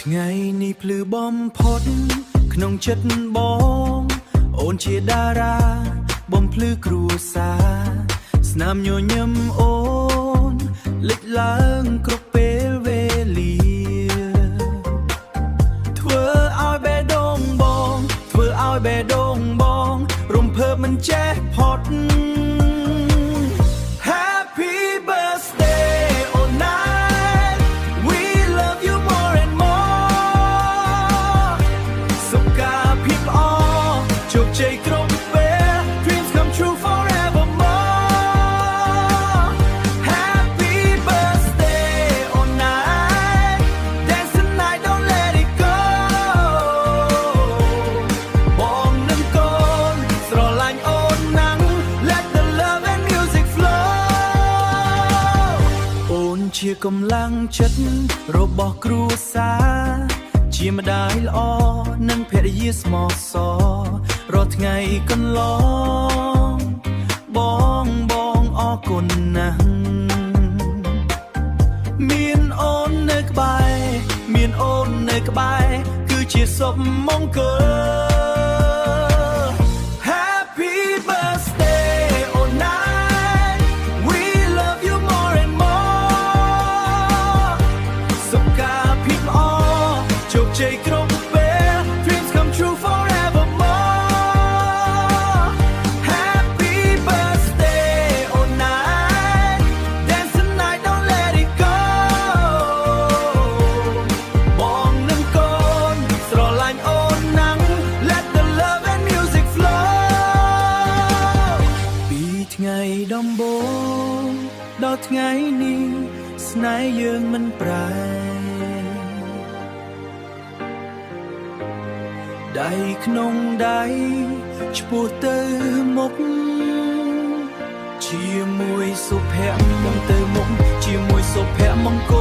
ថ្ងៃនេះភ្លឺបំផុតក្នុងចិត្តបងអូនជាតារាបំភ្លឺគ្រួសារស្នាមញញឹមអូនលេចឡើងគ្រប់ពេលវេលាធ្វើឲ្យបេះដូងបងធ្វើឲ្យបេះដូងបងរំភើបមិនចេះផុត Happy birthday អូនណាWe love you more and more សុខភាពល្អជោគជ័យគ្រប់ពេល Dreams come true forevermore Happy birthday អូនណា Dance tonight don't let it go បងនឹងកូនស្រឡាញ់អូនណាស់ Let the love and music flow អូនជាកម្លាំងចិត្តរបស់គ្រួសារជាម្ដាយល្អនិងភរិយាស្មោះសររាល់ថ្ងៃកន្លងបងអរគុណណាស់មានអូននៅក្បែរមានអូននៅក្បែរគឺជាសុភមង្គល Happy birthday អូនណា We love you more and more សុខភាពល្អជោគជ័យគ្រប់ពេល Dreams come true forevermore Happy birthday អូនណា Dance tonight don't let it go បងនឹងកូនស្រឡាញ់អូនណាស់ Let the love and music flow ពីថ្ងៃដំបូងដល់ថ្ងៃនេះស្នេហ៍យើងមិនប្រែដៃក្នុងដៃឆ្ពោះទៅមុខជាមួយសុភមង្គលទៅមុខជាមួយសុភមង្គល